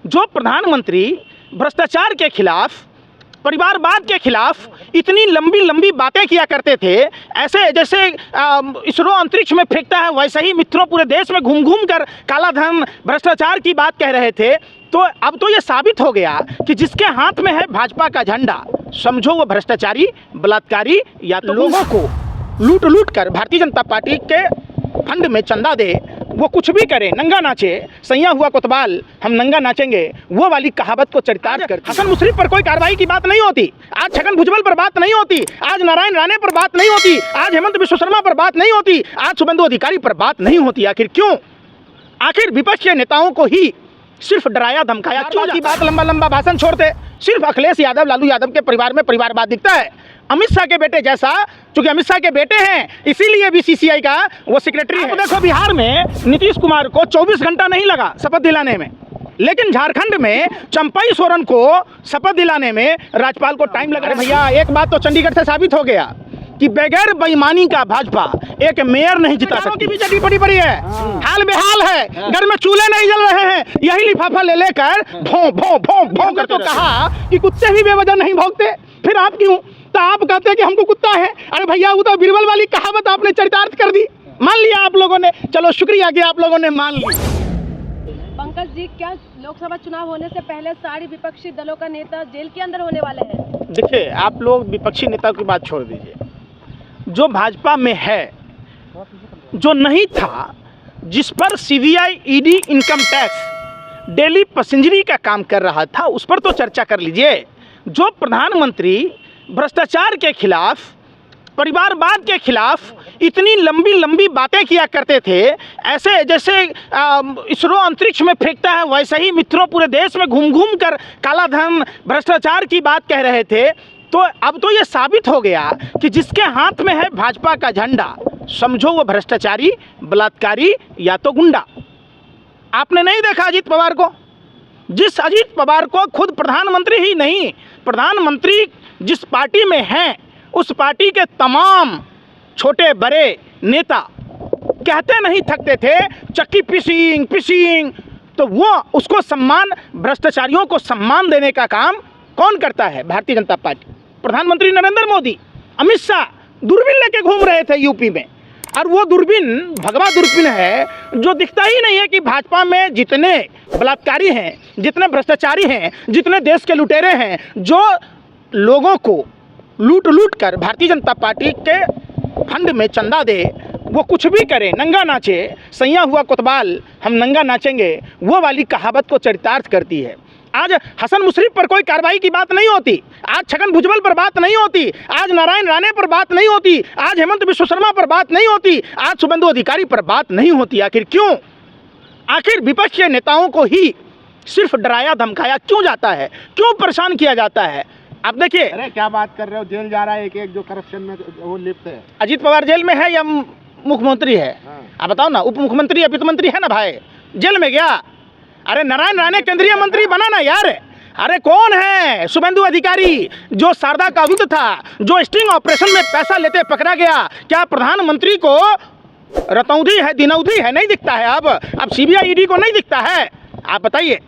जो प्रधानमंत्री भ्रष्टाचार के खिलाफ, परिवारवाद के खिलाफ इतनी लंबी लंबी बातें किया करते थे, ऐसे जैसे इसरो अंतरिक्ष में फेंकता है वैसे ही मित्रों पूरे देश में घूम घूम कर काला धन भ्रष्टाचार की बात कह रहे थे। तो अब तो ये साबित हो गया कि जिसके हाथ में है भाजपा का झंडा, समझो वो भ्रष्टाचारी, बलात्कारी या तो लोगों को लूट लूट कर भारतीय जनता पार्टी के फंड में चंदा दे, वो कुछ भी करे, नंगा नाचे, सैया हुआ कोतवाल हम नंगा नाचेंगे, वो वाली कहावत को चरितार्थ कर। हसन मुशर्रफ पर कोई कार्रवाई की बात नहीं होती, आज छगन भुजबल पर बात नहीं होती, आज नारायण राणे पर बात नहीं होती, आज हेमंत बिश्व शर्मा पर बात नहीं होती, आज शुभेंदु अधिकारी पर बात नहीं होती। आखिर क्यों? आखिर विपक्ष के नेताओं को ही सिर्फ डराया धमकाया क्यों की बात लंबा लंबा भाषण छोड़ते? सिर्फ अखिलेश यादव, लालू यादव के परिवार में परिवारवाद दिखता है। अमित शाह के बेटे जैसा, चूंकि अमित शाह के बेटे हैं इसीलिए बीसीसीआई का वो सेक्रेटरी है। देखो बिहार में नीतीश कुमार को 24 घंटा नहीं लगा शपथ दिलाने में, लेकिन झारखंड में चंपाई सोरेन को शपथ दिलाने में राज्यपाल को टाइम लगा। भैया एक बात तो चंडीगढ़ से साबित हो गया कि बगैर बेईमानी का भाजपा एक मेयर नहीं जिता सकती। भी चटी पड़ी पड़ी है, हाल बेहाल है, घर में चूल्हे नहीं जल रहे हैं, यही लिफाफा ले लेकर भों भों भों भों कर तो कहा कि कुत्ते भी बेवजह नहीं भौंकते, फिर आप क्यों? तो आप कहते हैं कि हमको कुत्ता है। अरे भैया वो तो बीरबल वाली कहावत आपने चरितार्थ कर दी, मान लिया आप लोगों ने, चलो शुक्रिया कि आप लोगों ने मान लिया। पंकज जी, क्या लोकसभा चुनाव होने से पहले सारी विपक्षी दलों का नेता जेल के अंदर होने वाले हैं? देखिए आप लोग विपक्षी नेताओं की बात छोड़ दीजिए, जो भाजपा में है, जो नहीं था, जिस पर CBI, ED, income tax daily पैसेंजरी का काम कर रहा था, उस पर तो चर्चा कर लीजिए। जो प्रधानमंत्री भ्रष्टाचार के खिलाफ, परिवारवाद के खिलाफ इतनी लंबी लंबी बातें किया करते थे, ऐसे जैसे इसरो अंतरिक्ष में फेंकता है वैसे ही मित्रों पूरे देश में घूम घूम कर काला धन भ्रष्टाचार की बात कह रहे थे। तो अब तो ये साबित हो गया कि जिसके हाथ में है भाजपा का झंडा, समझो वो भ्रष्टाचारी, बलात्कारी या तो गुंडा। आपने नहीं देखा अजीत पवार को? जिस अजीत पवार को खुद प्रधानमंत्री ही नहीं, प्रधानमंत्री जिस पार्टी में हैं उस पार्टी के तमाम छोटे बड़े नेता कहते नहीं थकते थे चक्की पिसिंग पिसिंग। तो वो उसको सम्मान, भ्रष्टाचारियों को सम्मान देने का काम कौन करता है? भारतीय जनता पार्टी, प्रधानमंत्री नरेंद्र मोदी। अमित शाह दूरबीन लेके घूम रहे थे यूपी में, और वो दूरबीन भगवा दूरबीन है जो दिखता ही नहीं है कि भाजपा में जितने बलात्कारी हैं, जितने भ्रष्टाचारी हैं, जितने देश के लुटेरे हैं, जो लोगों को लूट लूट कर भारतीय जनता पार्टी के फंड में चंदा दे, वो कुछ भी करे, नंगा नाचे, सैया हुआ कोतवाल हम नंगा नाचेंगे, वो वाली कहावत को चरितार्थ करती है। आज हसन मुशर्रफ पर कोई कार्रवाई की बात नहीं होती, आज छगन भुजबल पर बात नहीं होती, आज नारायण राणे पर बात नहीं होती, आज हेमंत बिश्व शर्मा पर बात नहीं होती, आज शुभेंदु अधिकारी पर बात नहीं होती। आखिर क्यों? आखिर विपक्ष के नेताओं को ही सिर्फ डराया धमकाया क्यों जाता है? क्यों परेशान किया जाता है? आप देखिए, अरे क्या बात कर रहे हो, जेल जा रहा है एक जो करप्शन में वो लिप्त है। अजीत पवार जेल में है या मुख्यमंत्री है? आप बताओ ना, उप मुख्यमंत्री या वित्त मंत्री है ना भाई, जेल में गया? अरे नारायण राणे केंद्रीय मंत्री बना ना यार। अरे कौन है शुभेंदु अधिकारी जो शारदा का विरुद्ध था, जो स्टिंग ऑपरेशन में पैसा लेते पकड़ा गया? क्या प्रधानमंत्री को रतौंधी है, दिनौधी है, नहीं दिखता है? अब सीबीआई, ईडी को नहीं दिखता है? आप बताइए।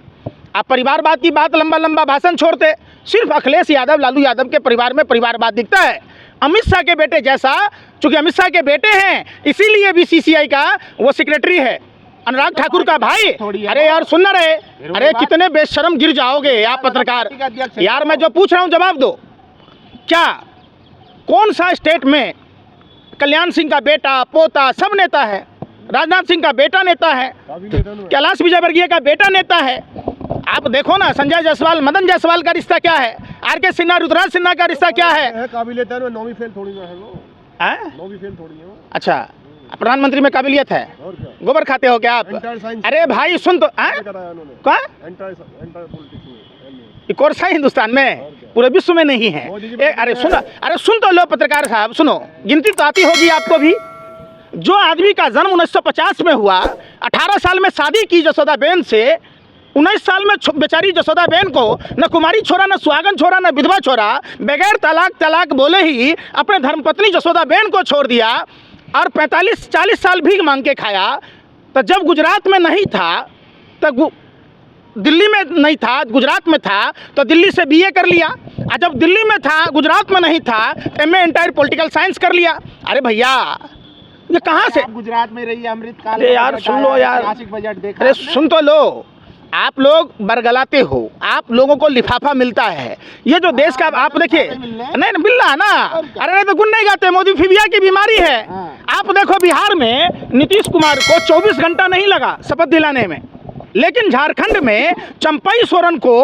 आप परिवारवाद की बात लंबा लंबा भाषण छोड़ते, सिर्फ अखिलेश यादव, लालू यादव के परिवार में परिवारवाद दिखता है। अमित शाह के बेटे जैसा, चूंकि अमित शाह के बेटे हैं इसीलिए बीसीसीआई का वो सेक्रेटरी है। अनुराग ठाकुर का भाई, अरे यार सुन ना रहे, अरे कितने बेशर्म गिर जाओगे आप पत्रकार यार। मैं जो पूछ रहा हूँ जवाब दो। क्या कौन सा स्टेट में कल्याण सिंह का बेटा, पोता सब नेता है? राजनाथ सिंह का बेटा नेता है, कैलाश विजयवर्गीय का बेटा नेता है। आप देखो ना, संजय जायसवाल, मदन जायसवाल का रिश्ता क्या है? आर.के. सिन्हा, रुद्रराज सिन्हा का रिश्ता क्या है? काबिलियत है, नौवीं फेल थोड़ी है वो, नौवीं फेल थोड़ी है। अच्छा, प्रधानमंत्री में काबिलियत है? गोबर खाते हो क्या आप? अरे भाई सुन तो, कौन एक और सा हिंदुस्तान में, पूरे विश्व में नहीं है। अरे सुन तो लो पत्रकार साहब, सुनो, गिनती तो आती होगी आपको भी। जो आदमी का जन्म 1950 में हुआ, 18 साल में शादी की जसोदाबेन से, 19 साल में बेचारी जसोदाबेन को न कुमारी छोरा, न सुहागन छोरा, न विधवा छोरा, बगैर तलाक बोले ही अपने धर्मपत्नी जसोदाबेन को छोड़ दिया और 45-40 साल भीख मांग के खाया। तो जब गुजरात में नहीं था तब दिल्ली में नहीं था, गुजरात में था, तो दिल्ली से बीए कर लिया, और जब दिल्ली में था, गुजरात में नहीं था, एमए इंटायर पॉलिटिकल साइंस कर लिया। अरे भैया ये कहाँ से? आप गुजरात में रहिए, अमृतकाल अरे यार सुन लो यार, ऐतिहासिक बजट देखा अरे आपने? सुन तो लो, आप लोग बरगलाते हो, आप लोगों को लिफाफा मिलता है। ये जो देश का आप देखिए, नहीं मिल रहा है ना, अरे नहीं तो गुण नहीं गाते, मोदी फिबिया की बीमारी है। आप देखो बिहार में नीतीश कुमार को 24 घंटा नहीं लगा शपथ दिलाने में, लेकिन झारखंड में चंपई सोरेन को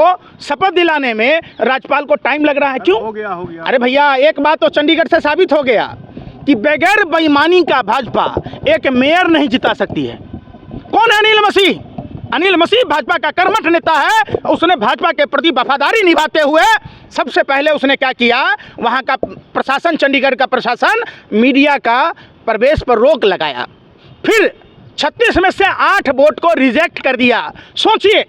शपथ दिलाने में राज्यपाल को टाइम लग रहा है। क्यों? हो गया। अरे भैया एक बात तो चंडीगढ़ से साबित हो गया कि बगैर बेईमानी का भाजपा एक मेयर नहीं जिता सकती है। कौन है? अनिल मसीह। अनिल मसीह भाजपा का कर्मठ नेता है। उसने भाजपा के प्रति वफादारी निभाते हुए सबसे पहले उसने क्या किया, वहाँ का प्रशासन, चंडीगढ़ का प्रशासन मीडिया का प्रवेश पर रोक लगाया, फिर 36 में से 8 वोट को रिजेक्ट कर दिया। सोचिए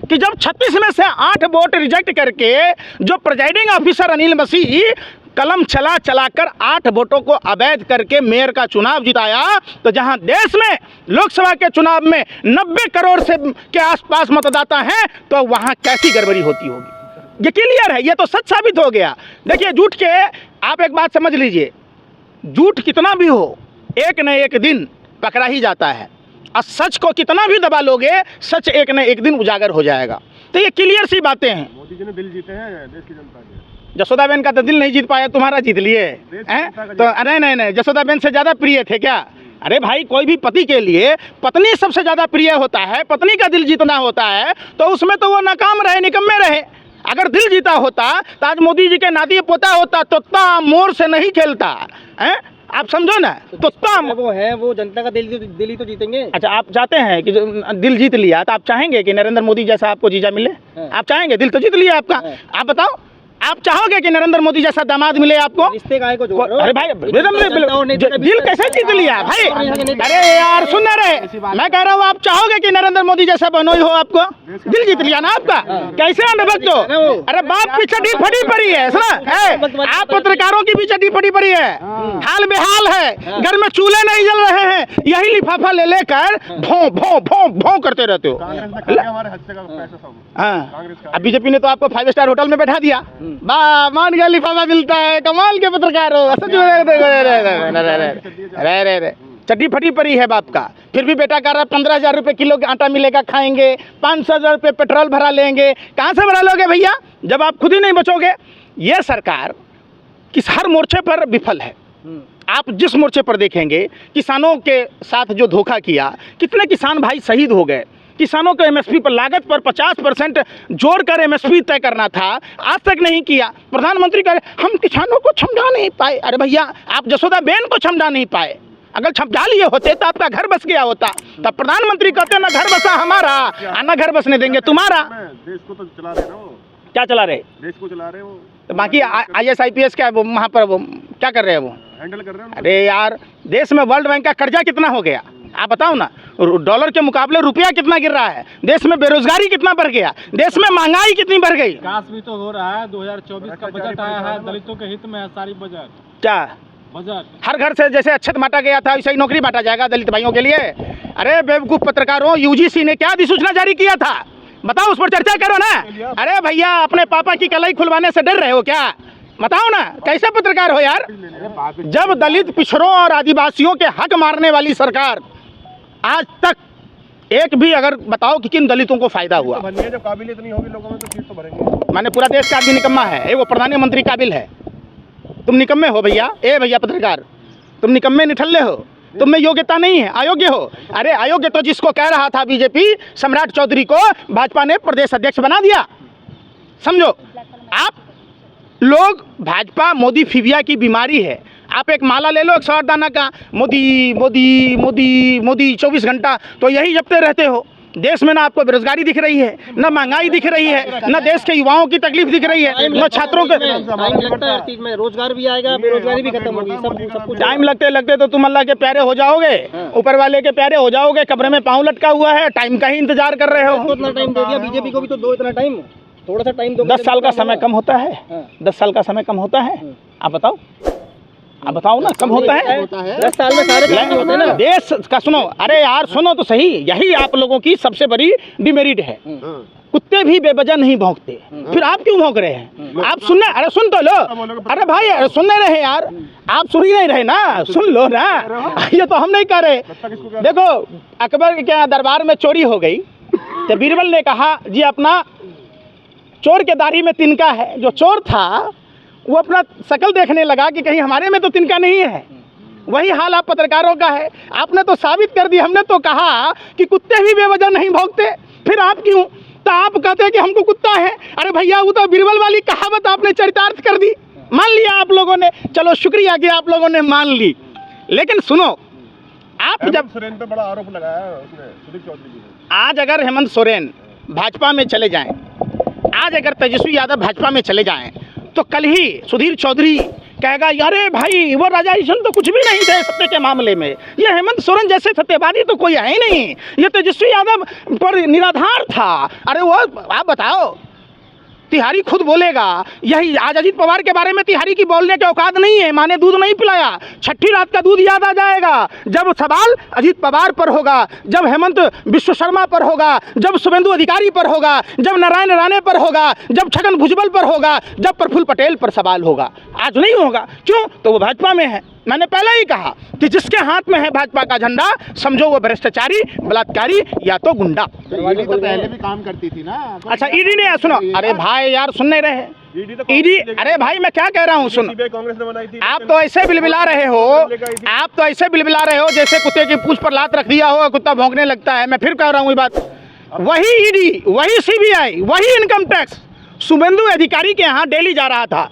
कि जब 36 में से 8 वोट रिजेक्ट करके जो प्रिजाइडिंग ऑफिसर अनिल मसीह कलम चलाकर 8 वोटों को अवैध करके मेयर का चुनाव जिताया, तो जहां देश में लोकसभा के चुनाव में 90 करोड़ से के आसपास मतदाता हैं, तो वहां कैसी गड़बड़ी होती होगी? ये क्लियर है, ये तो सच साबित हो गया। देखिए झूठ के, आप एक बात समझ लीजिए, झूठ कितना भी हो एक न एक दिन पकड़ा ही जाता है, और सच को कितना भी दबा लोगे, सच एक न एक दिन उजागर हो जाएगा। तो ये क्लियर सी बातें हैं। मोदी जी ने दिल जीते हैं देश की जनता के। जसोदाबेन का तो दिल नहीं जीत पाया, तुम्हारा जीत लिए हैं? तो अरे नहीं, जसोदाबेन से ज़्यादा प्रिय थे क्या? अरे भाई कोई भी पति के लिए पत्नी सबसे ज़्यादा प्रिय होता है, पत्नी का दिल जीतना होता है, तो उसमें तो वो नाकाम रहे, निकम्मे रहे। अगर दिल जीता होता तो आज मोदी जी के नाती पोता होता, तोता मोर से नहीं खेलता है। आप समझो ना, तोता वो है, वो जनता का दिल ही तो जीतेंगे। अच्छा आप चाहते हैं कि जो दिल जीत लिया, तो आप चाहेंगे कि नरेंद्र मोदी जैसा आपको जीजा मिले? आप चाहेंगे? दिल तो जीत लिया आपका, आप बताओ, आप चाहोगे कि नरेंद्र मोदी जैसा दामाद मिले आपको? रिश्ते काहे को जोड़ रहे हो? अरे भाई दिल कैसे जीत लिया भाई? अरे यार सुन रहे, मैं कह रहा हूँ आप चाहोगे कि नरेंद्र मोदी जैसा बनोई हो? आपको दिल जीत लिया ना आपका, कैसे अनुभक्त हो? अरे बाप की चड्डी फटी पड़ी है, सुना? आप पत्रकारों की भी चड्डी फटी पड़ी है, हाल बेहाल है, घर में चूल्हे नहीं जल रहे हैं, यही लिफाफा ले लेकर भों भों भों भों करते रहते हो। हमारे हद से का पैसा सब। हाँ, अब बीजेपी ने तो आपको 5 स्टार होटल में बैठा दिया, वाह मान गया, लिफाफा मिलता है, कमाल के पत्रकार हो। सच में चड्डी फटी पड़ी है बाप का, फिर भी बेटा कह रहा है 15,000 रुपये किलो का आटा मिलेगा, खाएंगे, 500 रुपये पेट्रोल भरा लेंगे। कहाँ से भरा लोगे भैया जब आप खुद ही नहीं बचोगे? ये सरकार किस हर मोर्चे पर विफल है। आप जिस मोर्चे पर देखेंगे, किसानों के साथ जो धोखा किया, कितने किसान भाई शहीद हो गए। किसानों को एमएसपी पर लागत पर 50% जोड़कर एमएसपी तय करना था, आज तक नहीं किया। प्रधानमंत्री कह रहे हम किसानों को समझा नहीं पाए। अरे भैया आप जसोदाबेन को समझा नहीं पाए, अगर समझा लिए होते तो आपका घर बस गया होता। तब प्रधानमंत्री कहते ना घर बसा हमारा, ना घर बसने देंगे तुम्हारा। देश को तो चला रहे हो, क्या चला रहे? देश को चला रहे हो, तो बाकी IAS IPS क्या वो वहाँ पर वो क्या कर रहे हैं? वो हैंडल कर रहे हो। अरे यार देश में वर्ल्ड बैंक का कर्जा कितना हो गया आप बताओ ना, डॉलर के मुकाबले रुपया कितना गिर रहा है, देश में बेरोजगारी कितना बढ़ गया, देश में महंगाई कितनी बढ़ गई। विकास भी तो हो रहा है। 2024 का बजट आया है, दलितों के हित में है सारी बजट। क्या बजट हर घर से जैसे अच्छत बांटा गया था वैसे ही नौकरी बांटा जाएगा दलित भाइयों के लिए? अरे बेवकूफ़ पत्रकारों, UGC ने क्या अधिसूचना जारी किया था बताओ, उस पर चर्चा करो ना। अरे भैया अपने पापा की कलाई खुलवाने से डर रहे हो क्या? बताओ ना कैसे पत्रकार हो यार? जब दलित पिछड़ों और आदिवासियों के हक मारने वाली सरकार, आज तक एक भी अगर बताओ कि किन दलितों को फायदा हुआ? जब काबिलियत नहीं होगी लोगों में तो फीस तो भरेंगे। मैंने पूरा देश का आदमी निकम्मा है, वो प्रधानमंत्री काबिल है, तुम निकम्मे हो भैया। ए भैया पत्रकार, तुम निकम्मे निठल्ले हो, तुम में योग्यता नहीं है, अयोग्य हो। अरे अयोग्य तो जिसको कह रहा था बीजेपी, सम्राट चौधरी को भाजपा ने प्रदेश अध्यक्ष बना दिया। समझो आप लोग, भाजपा मोदी फिबिया की बीमारी है। आप एक माला ले लो 108 दाना का, मोदी मोदी मोदी मोदी 24 घंटा, तो यही जपते रहते हो। देश में ना आपको बेरोजगारी दिख रही है, ना महंगाई दिख रही है, ना देश के युवाओं की तकलीफ दिख रही है, ना छात्रों के। टाइम लगता है चीज में, रोजगार भी आएगा, बेरोजगारी भी खत्म होगी, सब कुछ। टाइम लगते लगते तो तुम अल्लाह के प्यारे हो जाओगे, ऊपर वाले के प्यारे हो जाओगे, कब्र में पाँव लटका हुआ है, टाइम का ही इंतजार कर रहे हो। इतना टाइम दे दिया, बीजेपी को भी तो दो इतना टाइम, थोड़ा सा टाइम दो। 10 साल का समय कम होता है? 10 साल का समय कम होता है? आप बताओ। आप बताओ ना, कम होता है? होता है 10 साल में सारे काम होते हैं ना। देश का सुनो, अरे यार सुनो तो सही, यही आप लोगों की सबसे बड़ी डिमेरिट है। हाँ। कुत्ते भी बेवजह नहीं भौंकते, फिर आप क्यों भौंक रहे हैं? आप सुनने, अरे सुन तो लो, अरे भाई अरे सुन नहीं रहे यार, आप सुन ही नहीं रहे ना, सुन लो ना, ये तो हम नहीं कर रहे। देखो अकबर के क्या दरबार में चोरी हो गई, तो बीरबल ने कहा जी अपना चोर के दाढ़ी में तिनका है। जो चोर था वो अपना शकल देखने लगा कि कहीं हमारे में तो तिनका नहीं है। वही हाल आप पत्रकारों का है, आपने तो साबित कर दी। हमने तो कहा कि कुत्ते भी बेवजह नहीं भौंकते, फिर आप क्यों? तो आप कहते हैं कि हमको कुत्ता है। अरे भैया वो तो बीरबल वाली कहावत आपने चरितार्थ कर दी, मान लिया आप लोगों ने, चलो शुक्रिया कि आप लोगों ने मान ली। लेकिन सुनो, आप जब सोरेन पे बड़ा आरोप लगाया उसने, सुदीप चौधरी जी ने। आज अगर हेमंत सोरेन भाजपा में चले जाएं, आज अगर तेजस्वी यादव भाजपा में चले जाएं, तो कल ही सुधीर चौधरी कहेगा अरे भाई वो राजा ईशन तो कुछ भी नहीं थे सत्य के मामले में, ये हेमंत सोरेन जैसे सत्यवादी तो कोई है ही नहीं, ये तेजस्वी यादव पर निराधार था। अरे वो आप बताओ, तिहारी खुद बोलेगा, यही आज अजीत पवार के बारे में तिहारी की बोलने के औकात नहीं है, माँ ने दूध नहीं पिलाया, छठी रात का दूध याद आ जाएगा जब सवाल अजीत पवार पर होगा, जब हेमंत विश्व शर्मा पर होगा, जब शुभेंदु अधिकारी पर होगा, जब नारायण राणे पर होगा, जब छगन भुजबल पर होगा, जब प्रफुल्ल पटेल पर सवाल होगा। आज नहीं होगा, क्यों? तो वो भाजपा में है। मैंने पहले ही कहा कि जिसके हाथ में है भाजपा का झंडा, समझो वो भ्रष्टाचारी, बलात्कारी या तो गुंडा। ईडी तो पहले भी काम करती थी ना। अच्छा ईडी ने, सुनो, अरे भाई यार सुन नहीं रहे ईडी, अरे भाई मैं क्या कह रहा हूँ, सुन, कांग्रेस ने बनाई थी। आप तो ऐसे बिलबिला रहे हो, आप तो ऐसे बिलबिला रहे हो जैसे कुत्ते की पूंछ पर लात रख दिया हो, कुत्ता भौंकने लगता है। मैं फिर कह रहा हूँ ये बात, वही ईडी, वही सीबीआई, वही इनकम टैक्स शुभेंदु अधिकारी के यहाँ डेली जा रहा था,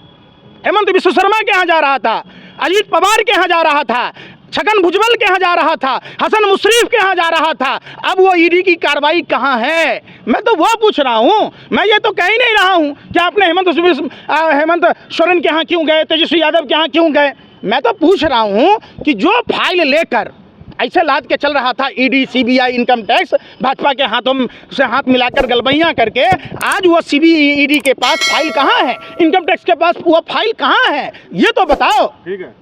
हेमंत विश्व शर्मा के यहाँ जा रहा था, अजीत पवार के यहाँ जा रहा था, छगन भुजबल के यहाँ जा रहा था, हसन मुशर्रफ के यहाँ जा रहा था। अब वो ईडी की कार्रवाई कहाँ है? मैं तो वो पूछ रहा हूँ, मैं ये तो कह ही नहीं रहा हूँ कि आपने हेमंत सोरेन के यहाँ क्यों गए, तेजस्वी यादव के यहाँ क्यों गए। मैं तो पूछ रहा हूँ कि जो फाइल लेकर ऐसे लाद के चल रहा था ED, CBI, income tax, Bhajpa के हाथों से हाथ मिलाकर गलबैयाँ करके, आज वो सीबीईडी के पास फाइल कहाँ है, इनकम टैक्स के पास वो फाइल कहाँ है, ये तो बताओ। ठीक है।